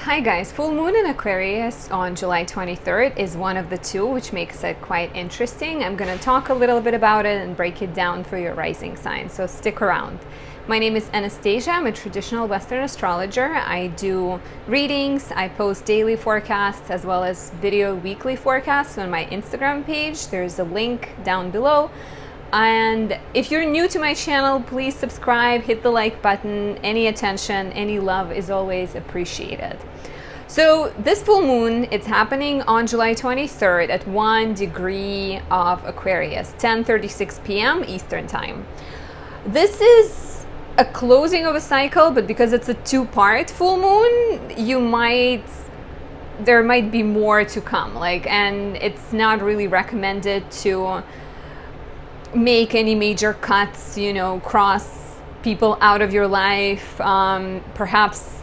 Hi guys, full moon in Aquarius on July 23rd is one of the two, which makes it quite interesting. I'm going to talk a little bit about it and break it down for your rising sign, so stick around. My name is Anastasia. I'm a traditional Western astrologer. I do readings, I post daily forecasts as well as video weekly forecasts on my Instagram page. There's a link down below. And if you're new to my channel, please subscribe, hit the like button. Any attention, any love is always appreciated. So this full moon, it's happening on July 23rd at 1 degree of Aquarius, 10:36 p.m. Eastern time. This is a closing of a cycle, but because it's a two-part full moon, there might be more to come. And it's not really recommended to make any major cuts, cross people out of your life. Perhaps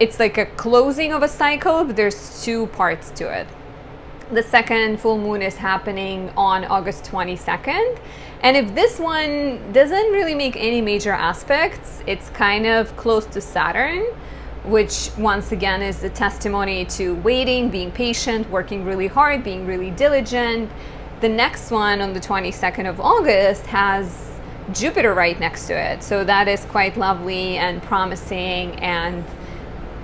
it's like a closing of a cycle, but there's two parts to it. The second full moon is happening on August 22nd. And if this one doesn't really make any major aspects, it's kind of close to Saturn, which once again is a testimony to waiting, being patient, working really hard, being really diligent. The next one on the 22nd of August has Jupiter right next to it. So that is quite lovely and promising, and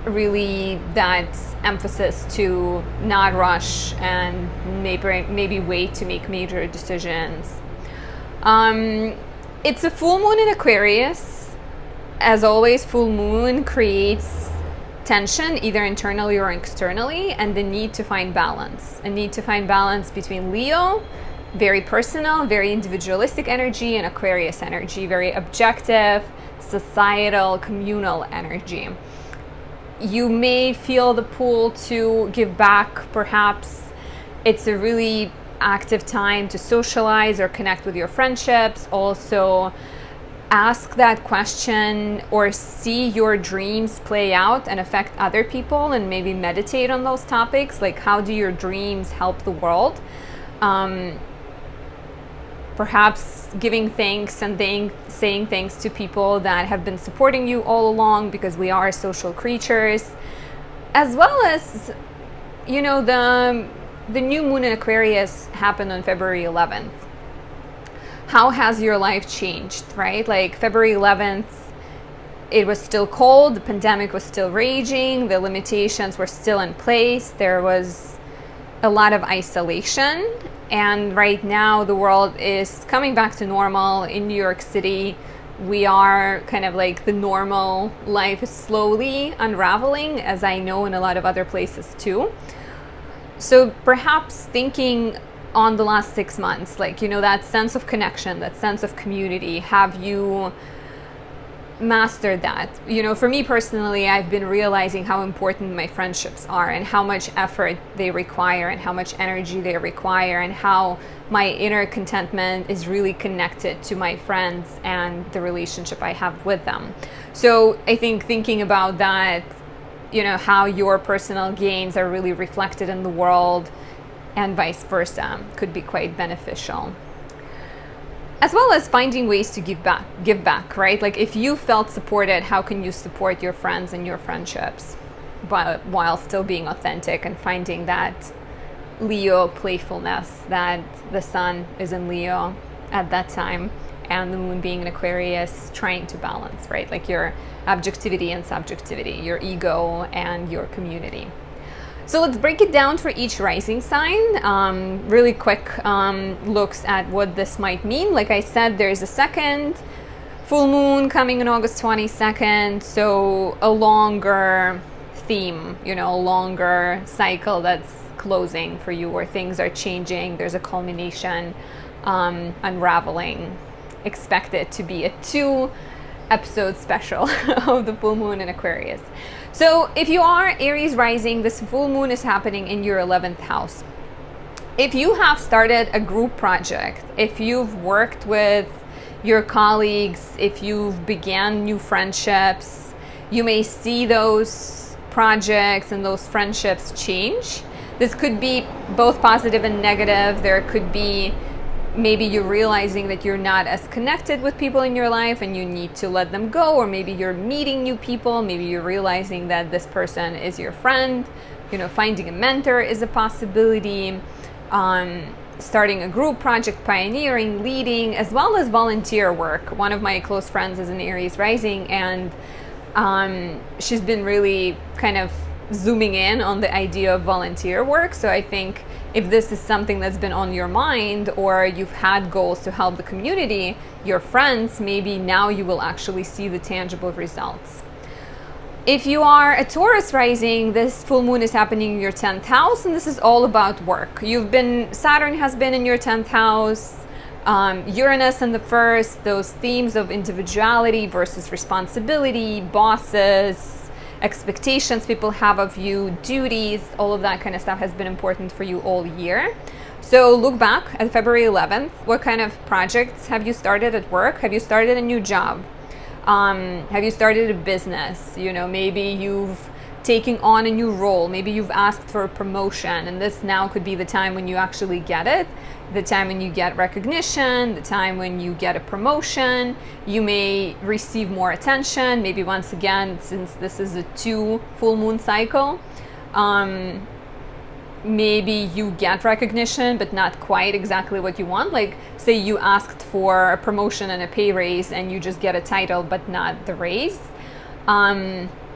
really that emphasis to not rush and maybe wait to make major decisions. It's a full moon in Aquarius. As always, full moon creates tension, either internally or externally, and the need to find balance. A need to find balance between Leo, very personal, very individualistic energy, and Aquarius energy, very objective, societal, communal energy. You may feel the pull to give back. Perhaps it's a really active time to socialize or connect with your friendships. Also, ask that question or see your dreams play out and affect other people, and maybe meditate on those topics. Like, how do your dreams help the world? Perhaps giving thanks and saying thanks to people that have been supporting you all along, because we are social creatures. As well as, the new moon in Aquarius happened on February 11th. How has your life changed, right? Like February 11th, it was still cold, the pandemic was still raging, the limitations were still in place, there was a lot of isolation, and right now the world is coming back to normal. In New York City, we are kind of like the normal life is slowly unraveling, as I know in a lot of other places too. So perhaps thinking on the last 6 months, that sense of connection, that sense of community, have you mastered that? For me personally, I've been realizing how important my friendships are, and how much effort they require, and how much energy they require, and how my inner contentment is really connected to my friends and the relationship I have with them. So I think thinking about that, how your personal gains are really reflected in the world, and vice versa, could be quite beneficial. As well as finding ways to give back, right? Like, if you felt supported, how can you support your friends and your friendships, but while still being authentic and finding that Leo playfulness that the sun is in Leo at that time, and the moon being in Aquarius, trying to balance, right? Like your objectivity and subjectivity, your ego and your community. So let's break it down for each rising sign. Really quick looks at what this might mean. Like I said, there's a second full moon coming on August 22nd. So a longer theme, a longer cycle that's closing for you, where things are changing. There's a culmination, unraveling. Expect it to be a 2-episode special of the full moon in Aquarius. So if you are Aries rising, this full moon is happening in your 11th house. If you have started a group project, if you've worked with your colleagues, if you've began new friendships, you may see those projects and those friendships change. This could be both positive and negative. There could be maybe you're realizing that you're not as connected with people in your life and you need to let them go, or maybe you're meeting new people, maybe you're realizing that this person is your friend. Finding a mentor is a possibility. Starting a group project, pioneering, leading, as well as volunteer work. One of my close friends is an Aries rising, and she's been really kind of zooming in on the idea of volunteer work. So I think if this is something that's been on your mind, or you've had goals to help the community, your friends, maybe now you will actually see the tangible results. If you are a Taurus rising, this full moon is happening in your 10th house, and this is all about work. Saturn has been in your 10th house, Uranus in the first, those themes of individuality versus responsibility, bosses, expectations people have of you, duties, all of that kind of stuff has been important for you all year. So look back at February 11th. What kind of projects have you started at work? Have you started a new job? Have you started a business? Maybe you've taken on a new role. Maybe you've asked for a promotion, and this now could be the time when you actually get it, the time when you get recognition, the time when you get a promotion. You may receive more attention. Maybe once again, since this is a 2 full moon cycle, maybe you get recognition, but not quite exactly what you want. Like, say you asked for a promotion and a pay raise and you just get a title, but not the raise.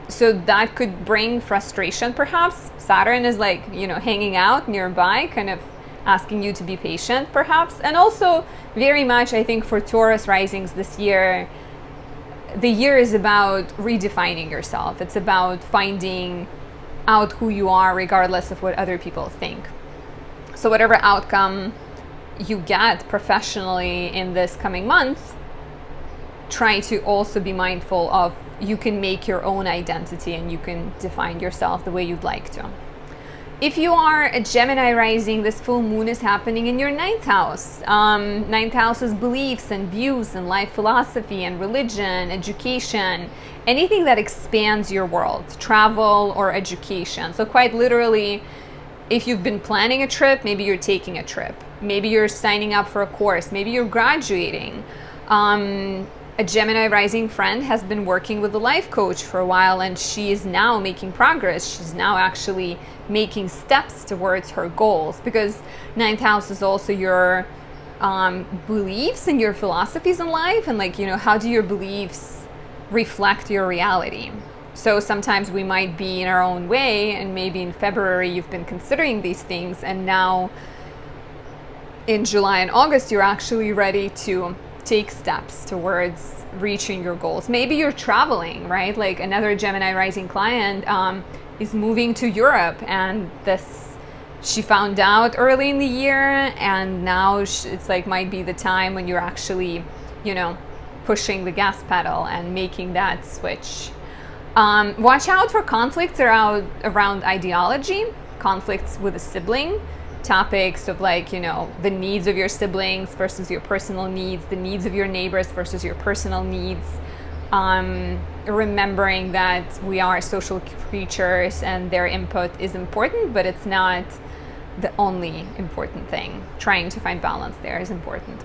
So that could bring frustration, perhaps. Saturn is hanging out nearby, kind of asking you to be patient, perhaps. And also very much, I think, for Taurus risings this year, the year is about redefining yourself. It's about finding out who you are regardless of what other people think. So whatever outcome you get professionally in this coming month, try to also be mindful of you can make your own identity and you can define yourself the way you'd like to. If you are a Gemini rising, this full moon is happening in your 9th house. 9th house is beliefs and views and life philosophy and religion, education, anything that expands your world, travel or education. So quite literally, if you've been planning a trip, maybe you're taking a trip. Maybe you're signing up for a course. Maybe you're graduating. A Gemini rising friend has been working with a life coach for a while, and she is now making progress. She's now actually making steps towards her goals, because 9th house is also your beliefs and your philosophies in life, and how do your beliefs reflect your reality? So sometimes we might be in our own way, and maybe in February you've been considering these things, and now in July and August you're actually ready to take steps towards reaching your goals. Maybe you're traveling, right? Like another Gemini rising client is moving to Europe, and she found out early in the year, and now it's might be the time when you're actually, pushing the gas pedal and making that switch. Watch out for conflicts around ideology, conflicts with a sibling, topics of the needs of your siblings versus your personal needs, the needs of your neighbors versus your personal needs. Remembering that we are social creatures and their input is important, but it's not the only important thing. Trying to find balance there is important.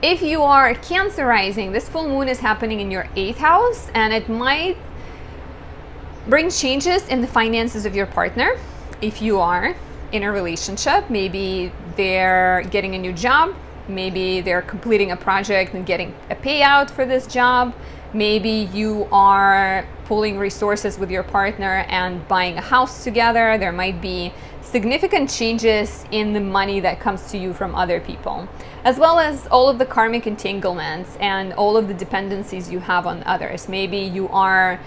If you are Cancer rising, this full moon is happening in your 8th house, and it might bring changes in the finances of your partner. If you are in a relationship, maybe they're getting a new job, maybe they're completing a project and getting a payout for this job, maybe you are pooling resources with your partner and buying a house together. There might be significant changes in the money that comes to you from other people, as well as all of the karmic entanglements and all of the dependencies you have on others. Maybe you are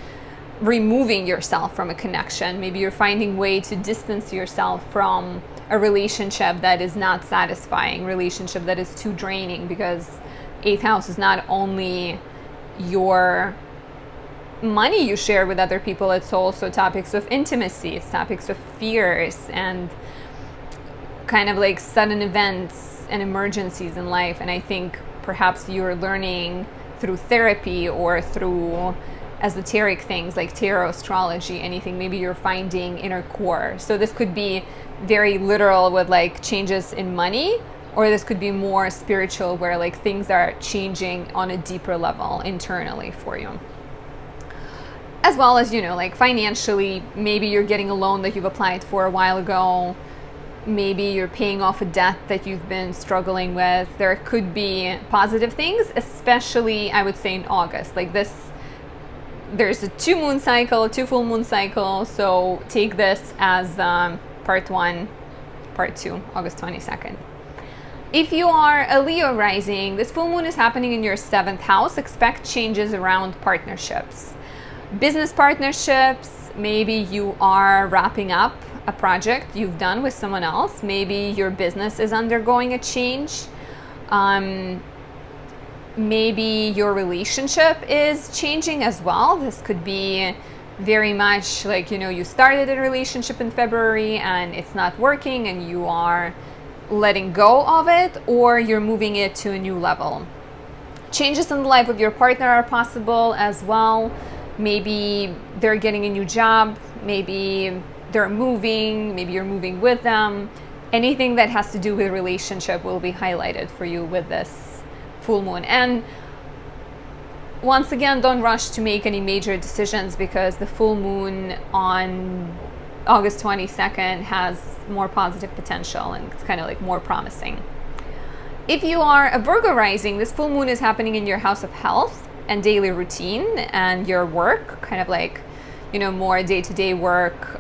removing yourself from a connection. Maybe you're finding a way to distance yourself from a relationship that is not satisfying, relationship that is too draining, because 8th house is not only your money you share with other people, it's also topics of intimacy, it's topics of fears and kind of sudden events and emergencies in life. And I think perhaps you're learning through therapy or through esoteric things like tarot, astrology, anything. Maybe you're finding inner core. So this could be very literal with changes in money, or this could be more spiritual, where like things are changing on a deeper level internally for you. As well as, you know, like financially, maybe you're getting a loan that you've applied for a while ago. Maybe you're paying off a debt that you've been struggling with. There could be positive things, especially I would say in August. Like this, there's a 2 moon cycle, 2 full moon cycle. So take this as part 1, part 2, August 22nd. If you are a Leo rising, this full moon is happening in your 7th house. Expect changes around partnerships. Business partnerships, maybe you are wrapping up a project you've done with someone else. Maybe your business is undergoing a change. Maybe your relationship is changing as well. This could be very much like, you know, you started a relationship in February and it's not working and you are letting go of it, or you're moving it to a new level. Changes in the life of your partner are possible as well. Maybe they're getting a new job, maybe they're moving, maybe you're moving with them. Anything that has to do with relationship will be highlighted for you with this full moon. And once again, don't rush to make any major decisions, because the full moon on August 22nd has more positive potential and it's kind of like more promising. If you are a Virgo rising, this full moon is happening in your house of health and daily routine and your work, kind of like, you know, more day-to-day work,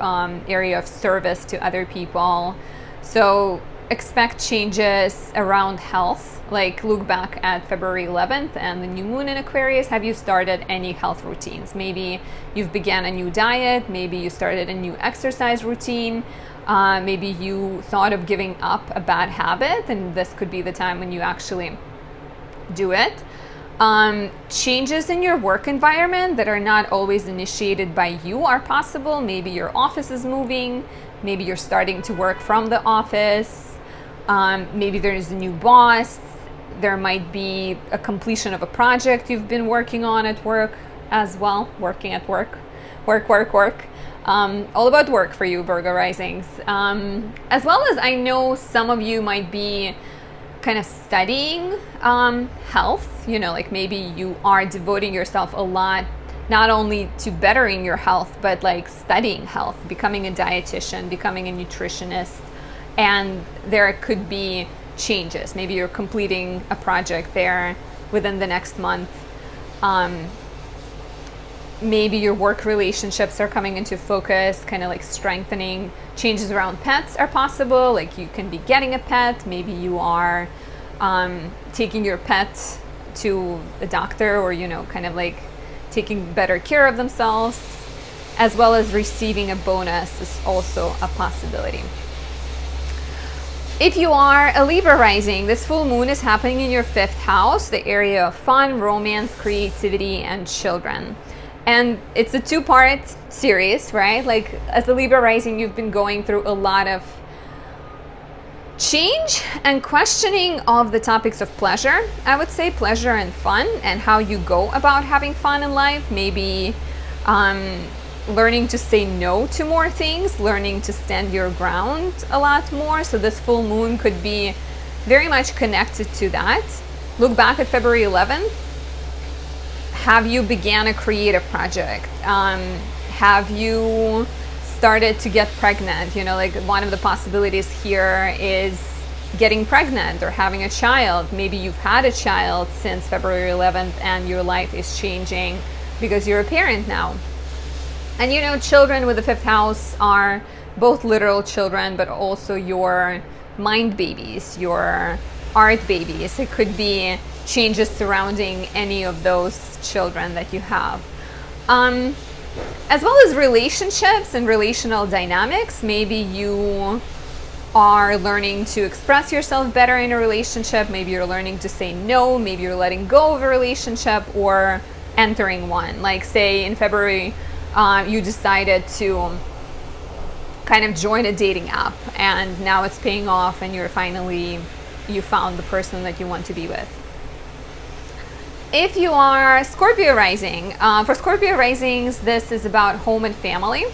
area of service to other people. So expect changes around health. Like look back at February 11th and the new moon in Aquarius. Have you started any health routines? Maybe you've began a new diet. Maybe you started a new exercise routine. Maybe you thought of giving up a bad habit, and this could be the time when you actually do it. Changes in your work environment that are not always initiated by you are possible. Maybe your office is moving. Maybe you're starting to work from the office. Maybe there's a new boss. There might be a completion of a project you've been working on at work as well. Working at work. Work. All about work for you, Virgo risings. As well as I know some of you might be kind of studying health. You know, like maybe you are devoting yourself a lot, not only to bettering your health, but like studying health, becoming a dietitian, becoming a nutritionist. And there could be changes. Maybe you're completing a project there within the next month. Maybe your work relationships are coming into focus, kind of like strengthening. Changes around pets are possible. Like you can be getting a pet. Maybe you are taking your pet to a doctor, or, you know, kind of like taking better care of themselves, as well as receiving a bonus is also a possibility. If you are a Libra rising, this full moon is happening in your 5th house, the area of fun, romance, creativity, and children. And it's a 2-part series, right? Like as a Libra rising, you've been going through a lot of change and questioning of the topics of pleasure. I would say pleasure and fun, and how you go about having fun in life. Maybe learning to say no to more things, learning to stand your ground a lot more. So this full moon could be very much connected to that. Look back at February 11th. Have you began a creative project? Have you started to get pregnant? You know, like one of the possibilities here is getting pregnant or having a child. Maybe you've had a child since February 11th and your life is changing because you're a parent now. And you know, children with the 5th house are both literal children, but also your mind babies, your art babies. It could be changes surrounding any of those children that you have. As well as relationships and relational dynamics. Maybe you are learning to express yourself better in a relationship. Maybe you're learning to say no. Maybe you're letting go of a relationship or entering one. Like say in February, you decided to kind of join a dating app, and now it's paying off and you found the person that you want to be with. If you are Scorpio rising, for Scorpio risings, this is about home and family.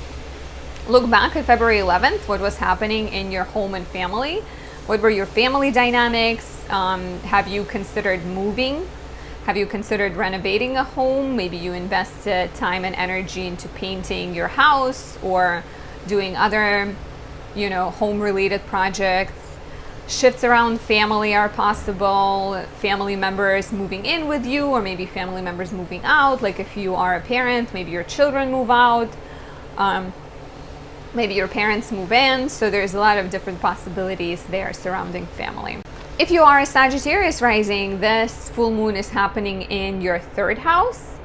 Look back at February 11th, what was happening in your home and family. What were your family dynamics? Have you considered moving? Have you considered renovating a home? Maybe you invested time and energy into painting your house or doing other, home-related projects. Shifts around family are possible. Family members moving in with you, or maybe family members moving out. Like if you are a parent, maybe your children move out. Maybe your parents move in. So there's a lot of different possibilities there surrounding family. If you are a Sagittarius rising, this full moon is happening in your 3rd house.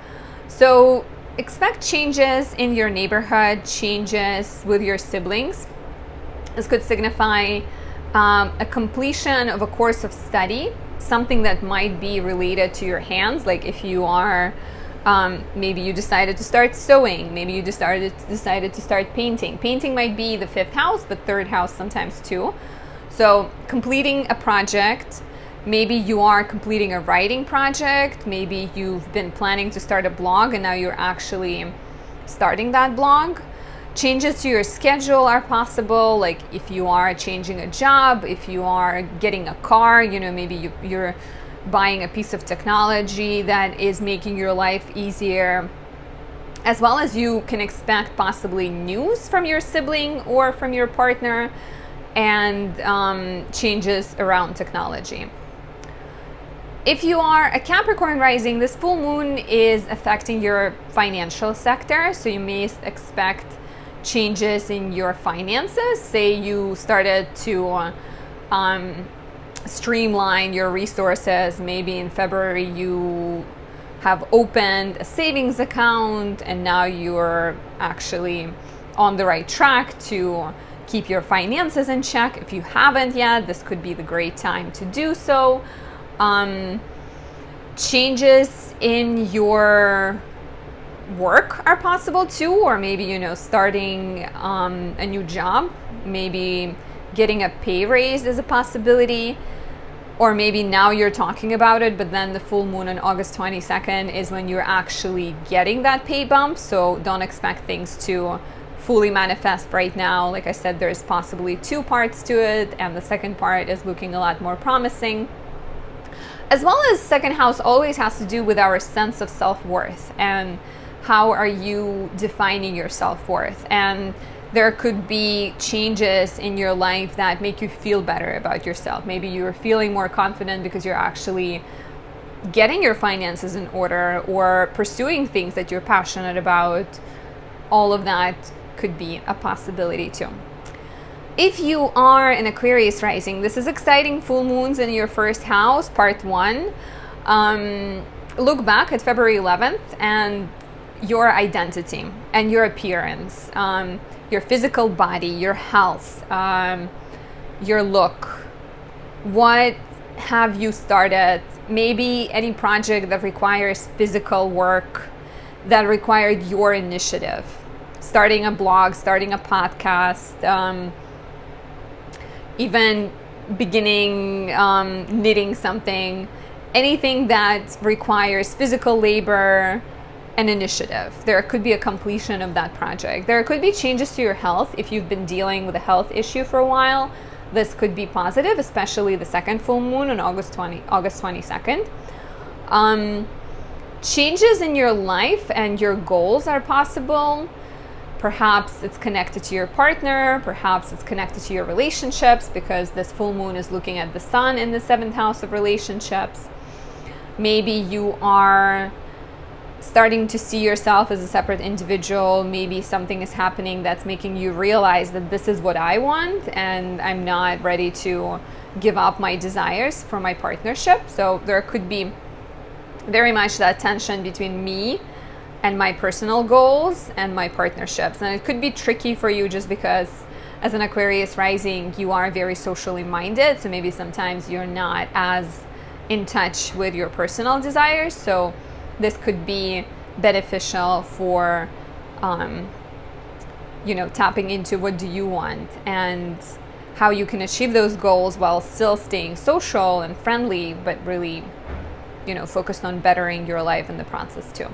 So expect changes in your neighborhood, changes with your siblings. This could signify a completion of a course of study, something that might be related to your hands. Like if you are, maybe you decided to start sewing, maybe you decided to start painting. Painting might be the 5th house, but 3rd house sometimes too. So completing a project, maybe you are completing a writing project, maybe you've been planning to start a blog and now you're actually starting that blog. Changes to your schedule are possible, like if you are changing a job, if you are getting a car, maybe you're buying a piece of technology that is making your life easier. As well as you can expect possibly news from your sibling or from your partner, and changes around technology. If you are a Capricorn rising, this full moon is affecting your financial sector, so you may expect changes in your finances. Say you started to streamline your resources. Maybe in February you have opened a savings account and now you're actually on the right track to keep your finances in check. If you haven't yet, this could be the great time to do so. Changes in your work are possible too, or maybe starting a new job, maybe getting a pay raise is a possibility, or maybe now you're talking about it, but then the full moon on August 22nd is when you're actually getting that pay bump. So don't expect things to fully manifest right now. Like I said, there's possibly 2 parts to it, and the second part is looking a lot more promising. As well as 2nd house always has to do with our sense of self-worth and how are you defining your self-worth. And there could be changes in your life that make you feel better about yourself. Maybe you're feeling more confident because you're actually getting your finances in order or pursuing things that you're passionate about. All of that could be a possibility too. If you are an Aquarius rising, this is exciting. Full moons in your 1st house, part 1. Look back at February 11th and your identity and your appearance, your physical body, your health, your look. What have you started? Maybe any project that requires physical work, that required your initiative. Starting a blog, starting a podcast, even beginning knitting something, anything that requires physical labor and initiative. There could be a completion of that project. There could be changes to your health. If you've been dealing with a health issue for a while, this could be positive, especially the 2nd full moon on August 22nd. Changes in your life and your goals are possible. Perhaps it's connected to your partner, perhaps it's connected to your relationships, because this full moon is looking at the sun in the 7th house of relationships. Maybe you are starting to see yourself as a separate individual. Maybe something is happening that's making you realize that this is what I want and I'm not ready to give up my desires for my partnership. So there could be very much that tension between me and my personal goals and my partnerships. And it could be tricky for you just because as an Aquarius rising, you are very socially minded. So maybe sometimes you're not as in touch with your personal desires. So this could be beneficial for, tapping into what do you want and how you can achieve those goals while still staying social and friendly, but really, focused on bettering your life in the process too.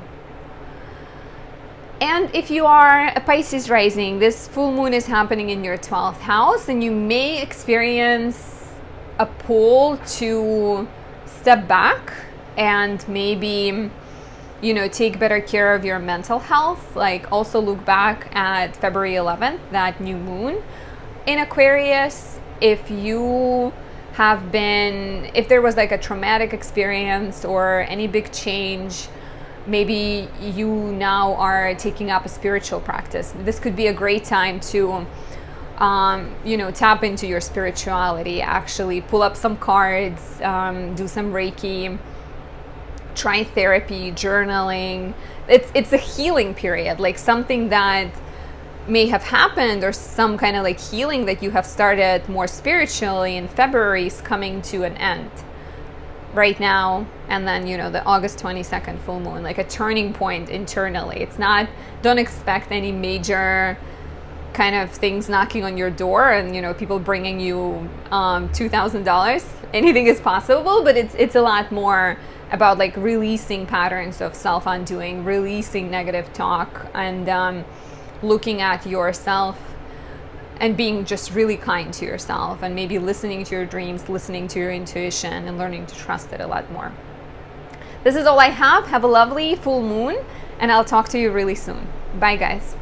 And if you are a Pisces rising, this full moon is happening in your 12th house, and you may experience a pull to step back and maybe, you know, take better care of your mental health. Like, also look back at February 11th, that new moon in Aquarius. If you have been, if there was like a traumatic experience or any big change, maybe you now are taking up a spiritual practice. This could be a great time to, you know, tap into your spirituality, actually pull up some cards, do some Reiki, try therapy, journaling. It's a healing period, like something that may have happened or some kind of like healing that you have started more spiritually in February is coming to an end right now. And then, you know, the August 22nd full moon, like a turning point internally. It's not, don't expect any major kind of things knocking on your door and, you know, people bringing you $2,000. Anything is possible, but it's a lot more about like releasing patterns of self-undoing, releasing negative talk, and looking at yourself and being just really kind to yourself, and maybe listening to your dreams, listening to your intuition, and learning to trust it a lot more. This is all I have. Have a lovely full moon, and I'll talk to you really soon. Bye, guys.